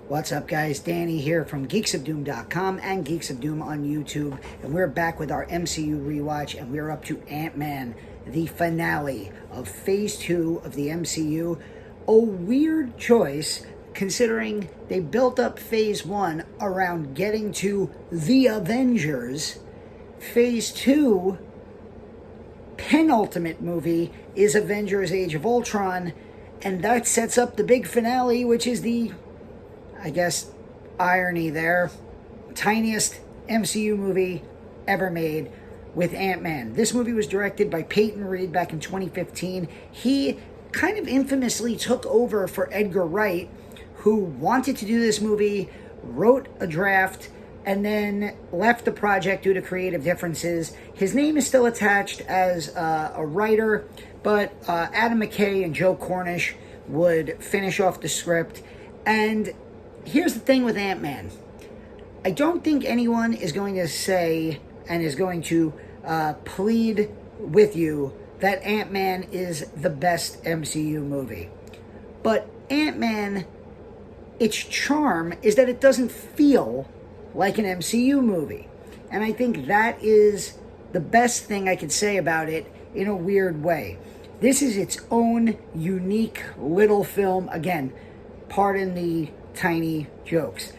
What's up, guys? Danny here from geeksofdoom.com and Geeks of Doom on YouTube, and we're back with our MCU rewatch, and we're up to Ant-Man, the finale of Phase 2 of the MCU. A weird choice, considering they built up Phase 1 around getting to the Avengers. Phase 2, penultimate movie, is Avengers Age of Ultron, and that sets up the big finale, which is the, I guess, irony there, tiniest MCU movie ever made with Ant-Man. This movie was directed by Peyton Reed back in 2015. He kind of infamously took over for Edgar Wright, who wanted to do this movie, wrote a draft, and then left the project due to creative differences. His name is still attached as a writer, but Adam McKay and Joe Cornish would finish off the script. And here's the thing with Ant-Man. I don't think anyone is going to say and is going to plead with you that Ant-Man is the best MCU movie. But Ant-Man, its charm is that it doesn't feel like an MCU movie. And I think that is the best thing I could say about it in a weird way. This is its own unique little film. Again, pardon the tiny jokes.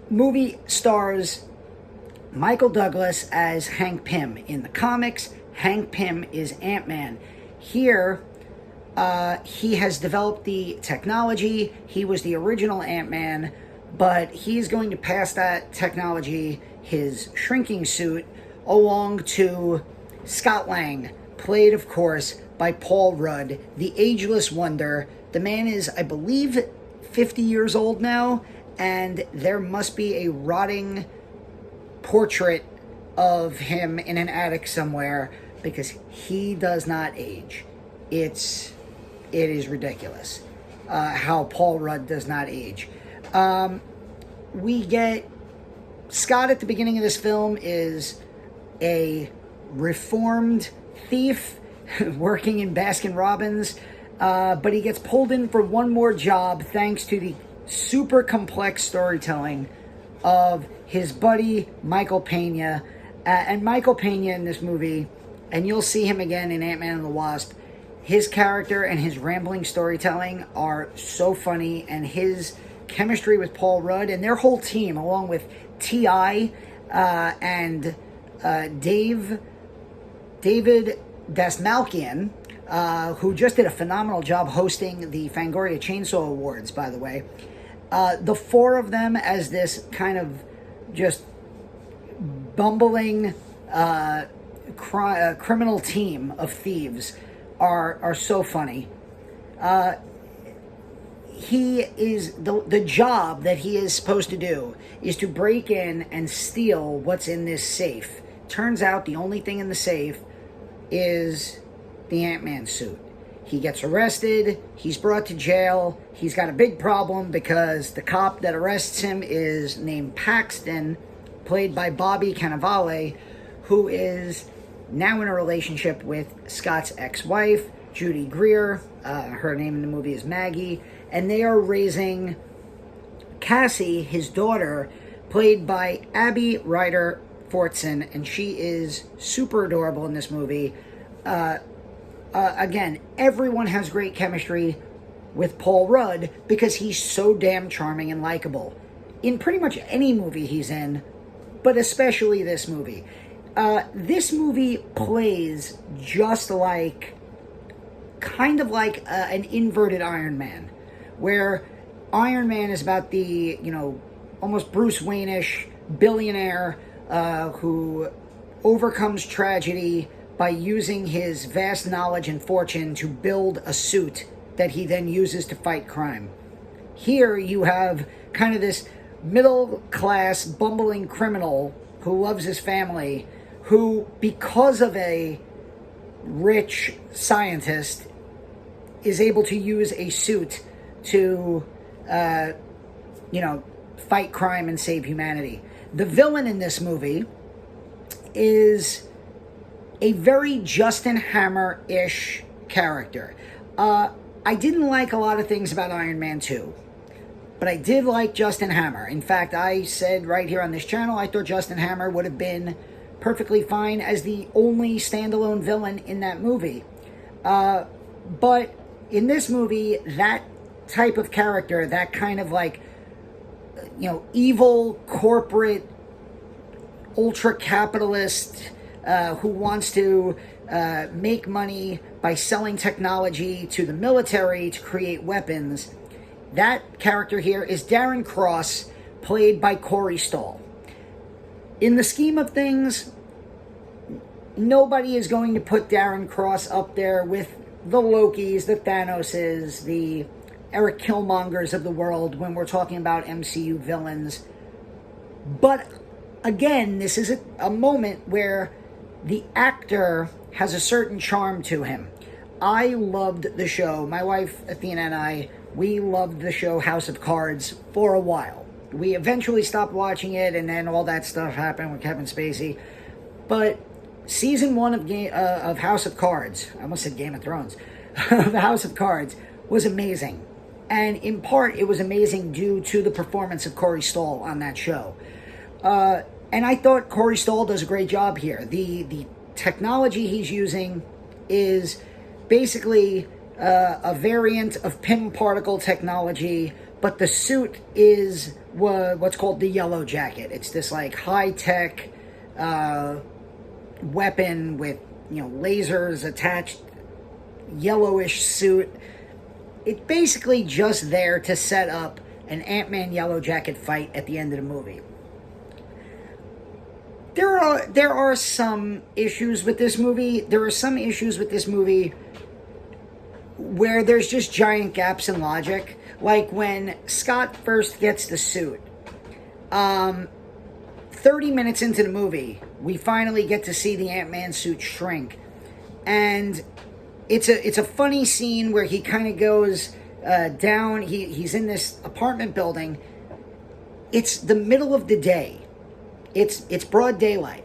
Movie stars Michael Douglas as Hank Pym. In the comics, Hank Pym is Ant-Man. Here, he has developed the technology. He was the original Ant-Man, but he's going to pass that technology, his shrinking suit, along to Scott Lang, played, of course, by Paul Rudd, the ageless wonder. The man is, I believe, 50 years old now, and there must be a rotting portrait of him in an attic somewhere, because he does not age. It is ridiculous how Paul Rudd does not age. We get Scott at the beginning of this film is a reformed thief working in Baskin-Robbins, but he gets pulled in for one more job thanks to the super complex storytelling of his buddy Michael Pena. And Michael Pena in this movie, and you'll see him again in Ant-Man and the Wasp, his character and his rambling storytelling are so funny, and his chemistry with Paul Rudd and their whole team, along with T.I. And David Dasmalkian, who just did a phenomenal job hosting the Fangoria Chainsaw Awards, by the way. The four of them as this kind of just bumbling criminal team of thieves are so funny. He is the job that he is supposed to do is to break in and steal what's in this safe. Turns out the only thing in the safe is the Ant-Man suit. He gets arrested, he's brought to jail, he's got a big problem because the cop that arrests him is named Paxton, played by Bobby Cannavale, who is now in a relationship with Scott's ex-wife, Judy Greer. Her name in the movie is Maggie, and they are raising Cassie, his daughter, played by Abby Ryder Fortson, and she is super adorable in this movie. Again, everyone has great chemistry with Paul Rudd because he's so damn charming and likable in pretty much any movie he's in, but especially this movie. This movie plays just like, kind of like an inverted Iron Man, where Iron Man is about the, almost Bruce Wayne-ish billionaire who overcomes tragedy by using his vast knowledge and fortune to build a suit that he then uses to fight crime. Here you have kind of this middle-class, bumbling criminal who loves his family, who, because of a rich scientist, is able to use a suit to, fight crime and save humanity. The villain in this movie is a very Justin Hammer-ish character. I didn't like a lot of things about Iron Man 2, But I did like Justin Hammer. In fact, I said right here on this channel, I thought Justin Hammer would have been perfectly fine as the only standalone villain in that movie. But in this movie, that type of character, that kind of like, evil corporate ultra-capitalist who wants to make money by selling technology to the military to create weapons. That character here is Darren Cross, played by Corey Stoll. In the scheme of things, nobody is going to put Darren Cross up there with the Lokis, the Thanoses, the Eric Killmongers of the world when we're talking about MCU villains. But again, this is a moment where the actor has a certain charm to him. I loved the show. My wife, Athena, and I, we loved the show House of Cards for a while. We eventually stopped watching it, and then all that stuff happened with Kevin Spacey. But season 1 of House of Cards, I almost said Game of Thrones, of House of Cards, was amazing. And in part, it was amazing due to the performance of Corey Stoll on that show. And I thought Corey Stoll does a great job here. The technology he's using is basically a variant of Pym particle technology, but the suit is what's called the Yellowjacket. It's this like high-tech weapon with lasers attached, yellowish suit. It's basically just there to set up an Ant-Man Yellowjacket fight at the end of the movie. There are some issues with this movie. There are some issues with this movie where there's just giant gaps in logic. Like when Scott first gets the suit. 30 minutes into the movie, we finally get to see the Ant-Man suit shrink. And it's a funny scene where he kind of goes down. He's in this apartment building. It's the middle of the day. It's broad daylight.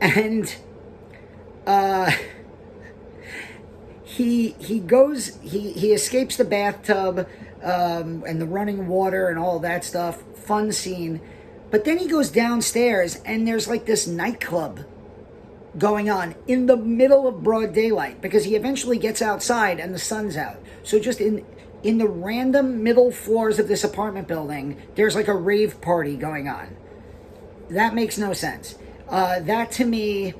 And he escapes the bathtub and the running water and all that stuff. Fun scene. But then he goes downstairs and there's like this nightclub going on in the middle of broad daylight because he eventually gets outside and the sun's out. So just in the random middle floors of this apartment building, there's like a rave party going on. That makes no sense. That to me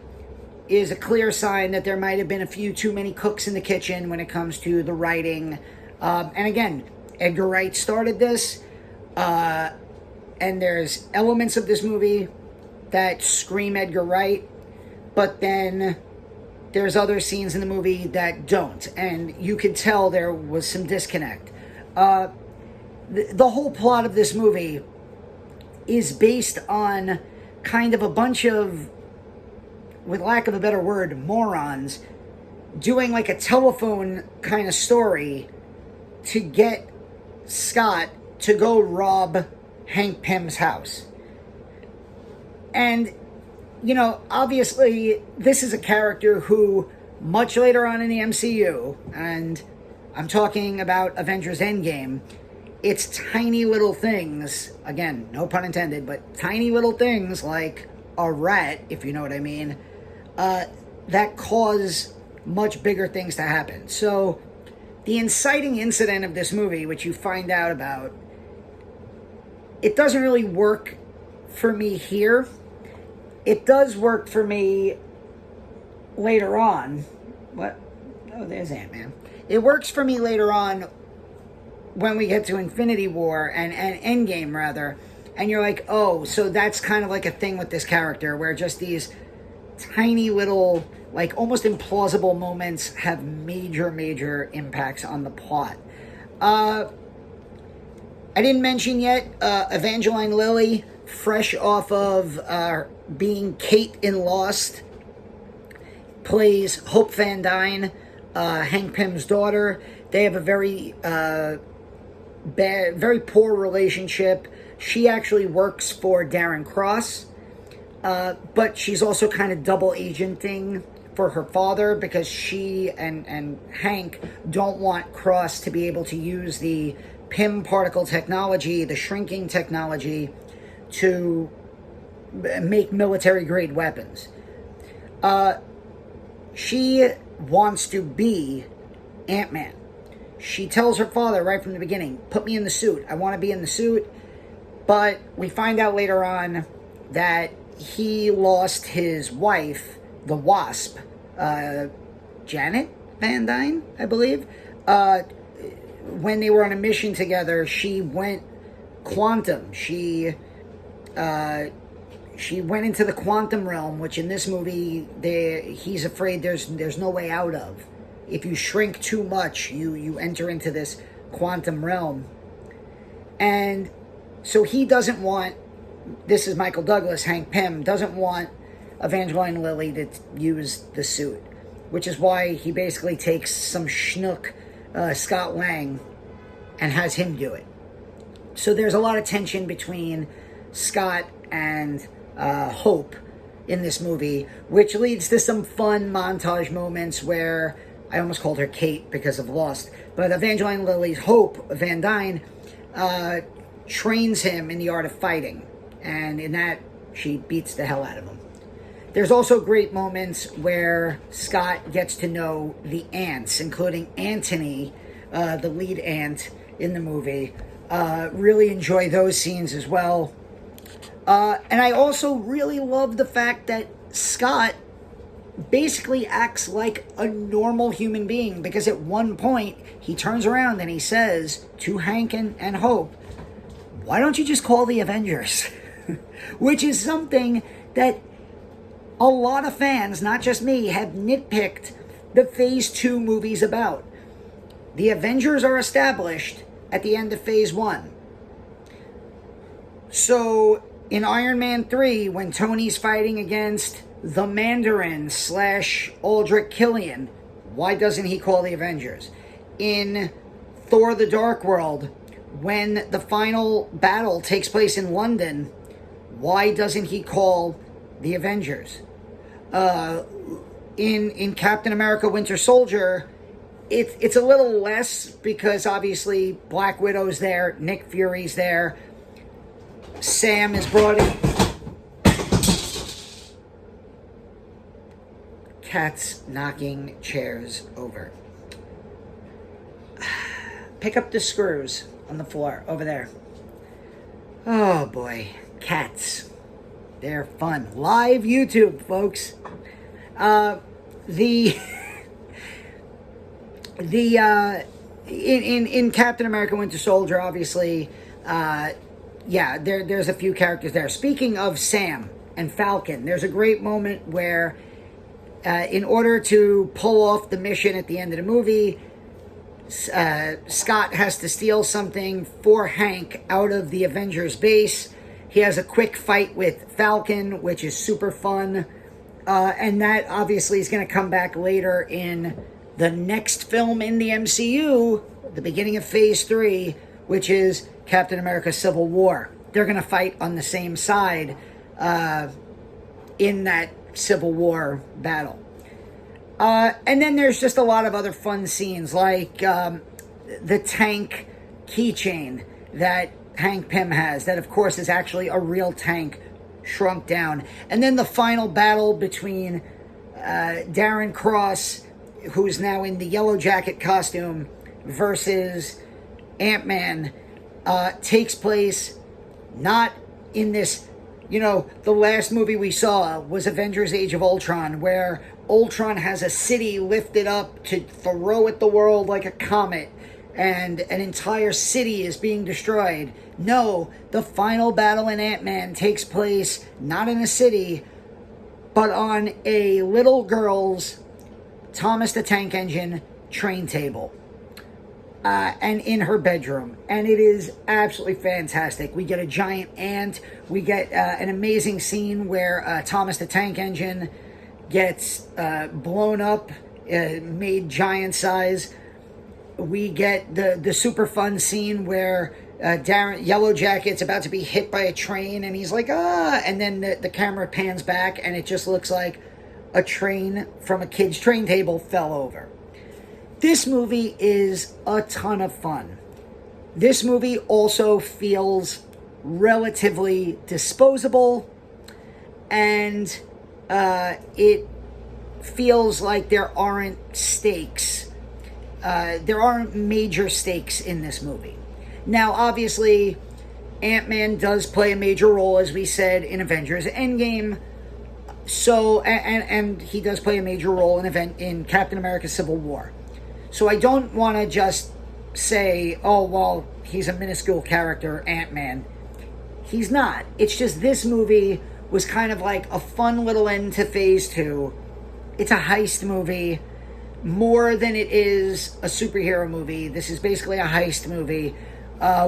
is a clear sign that there might have been a few too many cooks in the kitchen when it comes to the writing. And again, Edgar Wright started this, and there's elements of this movie that scream Edgar Wright, but then there's other scenes in the movie that don't, and you could tell there was some disconnect. The whole plot of this movie is based on kind of a bunch of, with lack of a better word, morons doing like a telephone kind of story to get Scott to go rob Hank Pym's house. And, obviously this is a character who much later on in the MCU, and I'm talking about Avengers Endgame, it's tiny little things, again, no pun intended, but tiny little things like a rat, if you know what I mean, that cause much bigger things to happen. So the inciting incident of this movie, which you find out about, it doesn't really work for me here. It does work for me later on. What? Oh, there's Ant-Man. It works for me later on when we get to Infinity War and Endgame, rather. And you're like, oh, so that's kind of like a thing with this character where just these tiny little, like almost implausible moments have major impacts on the plot. I didn't mention yet, Evangeline Lilly, fresh off of being Kate in Lost, plays Hope Van Dyne, Hank Pym's daughter. They have a very very poor relationship. She actually works for Darren Cross, but she's also kind of double agenting for her father because she and Hank don't want Cross to be able to use the Pym particle technology, the shrinking technology, to make military-grade weapons. She wants to be Ant-Man. She tells her father right from the beginning, put me in the suit. I want to be in the suit. But we find out later on that he lost his wife, the Wasp, Janet Van Dyne, I believe. When they were on a mission together, she went quantum. She went into the quantum realm, which in this movie, he's afraid there's no way out of. If you shrink too much, you enter into this quantum realm. And so he doesn't want, this is Michael Douglas, Hank Pym, doesn't want Evangeline Lilly to use the suit, which is why he basically takes some schnook, Scott Lang, and has him do it. So there's a lot of tension between Scott and Hope in this movie, which leads to some fun montage moments where, I almost called her Kate because of Lost, but Evangeline Lilly's Hope Van Dyne trains him in the art of fighting, and in that she beats the hell out of him. There's also great moments where Scott gets to know the ants, including Anthony, the lead ant in the movie. Really enjoy those scenes as well. And I also really love the fact that Scott basically acts like a normal human being, because at one point he turns around and he says to Hank and Hope, why don't you just call the Avengers? Which is something that a lot of fans, not just me, have nitpicked the Phase 2 movies about. The Avengers are established at the end of Phase 1. So in Iron Man 3, when Tony's fighting against the Mandarin / Aldrich Killian, why doesn't he call the Avengers? In Thor: The Dark World, when the final battle takes place in London, why doesn't he call the Avengers? In Captain America Winter Soldier, it's a little less, because obviously Black Widow's there, Nick Fury's there, Sam is brought in. Cats knocking chairs over. Pick up the screws on the floor over there. Oh boy, cats. They're fun. Live YouTube, folks. In Captain America Winter Soldier, obviously, there's a few characters there. Speaking of Sam and Falcon, there's a great moment where, in order to pull off the mission at the end of the movie, Scott has to steal something for Hank out of the Avengers base. He has a quick fight with Falcon, which is super fun. And that obviously is going to come back later in the next film in the MCU, the beginning of Phase 3, which is Captain America Civil War. They're going to fight on the same side in that Civil War battle. And then there's just a lot of other fun scenes, like the tank keychain that Hank Pym has, that of course is actually a real tank shrunk down. And then the final battle between Darren Cross, who's now in the Yellowjacket costume, versus Ant-Man, takes place not in this, the last movie we saw was Avengers Age of Ultron, where Ultron has a city lifted up to throw at the world like a comet, and an entire city is being destroyed. No, the final battle in Ant-Man takes place not in a city, but on a little girl's Thomas the Tank Engine train table. And in her bedroom. And it is absolutely fantastic. We get a giant ant. We get an amazing scene where Thomas the Tank Engine gets blown up, made giant size. We get the super fun scene where Yellowjackets about to be hit by a train, and he's like, ah, and then the camera pans back, and it just looks like a train from a kid's train table fell over. This movie is a ton of fun. This movie also feels relatively disposable, and it feels like there aren't stakes. There aren't major stakes in this movie. Now, obviously, Ant-Man does play a major role, as we said, in Avengers Endgame. So, and he does play a major role in Captain America Civil War. So I don't want to just say, oh, well, he's a minuscule character, Ant-Man. He's not. It's just this movie was kind of like a fun little end to Phase 2. It's a heist movie more than it is a superhero movie. This is basically a heist movie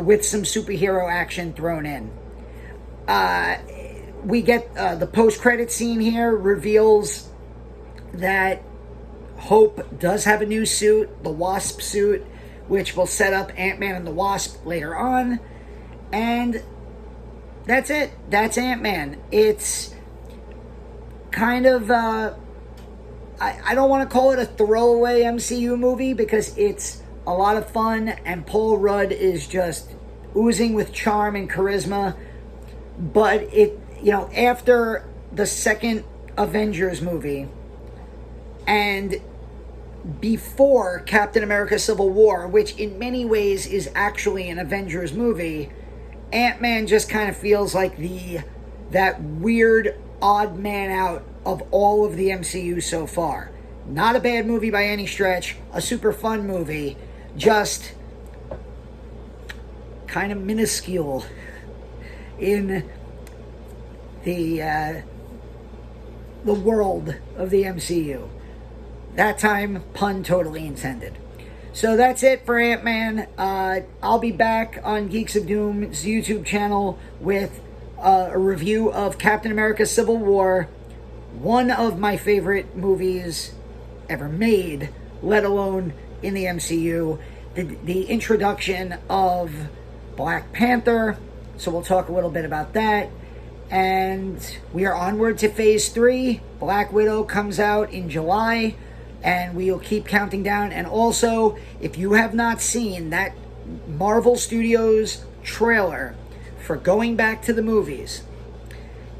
with some superhero action thrown in. We get the post-credit scene here reveals that Hope does have a new suit, the Wasp suit, which will set up Ant-Man and the Wasp later on. And that's it. That's Ant-Man. It's kind of, I don't want to call it a throwaway MCU movie because it's a lot of fun and Paul Rudd is just oozing with charm and charisma. But it, after the second Avengers movie and before Captain America Civil War, which in many ways is actually an Avengers movie, Ant-Man just kind of feels like that weird odd man out of all of the MCU so far. Not a bad movie by any stretch, a super fun movie, just kind of minuscule in the world of the MCU. That time, pun totally intended. So that's it for Ant-Man. I'll be back on Geeks of Doom's YouTube channel with a review of Captain America Civil War, one of my favorite movies ever made, let alone in the MCU. The introduction of Black Panther, so we'll talk a little bit about that. And we are onward to Phase 3. Black Widow comes out in July, and we'll keep counting down. And also, if you have not seen that Marvel Studios trailer for going back to the movies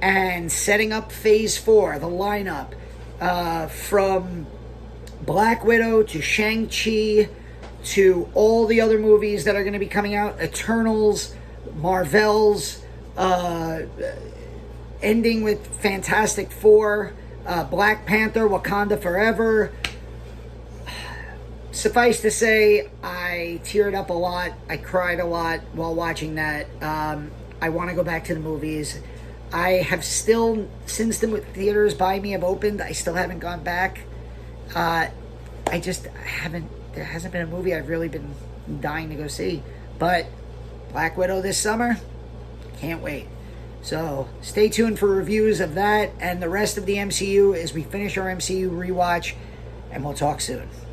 and setting up Phase 4, the lineup from Black Widow to Shang-Chi to all the other movies that are going to be coming out, Eternals, Marvels, ending with Fantastic Four, Black Panther, Wakanda Forever. Suffice to say, I teared up a lot. I cried a lot while watching that. I want to go back to the movies. I have still, since the theaters by me have opened, I still haven't gone back. There hasn't been a movie I've really been dying to go see. But Black Widow this summer, can't wait. So stay tuned for reviews of that and the rest of the MCU as we finish our MCU rewatch, and we'll talk soon.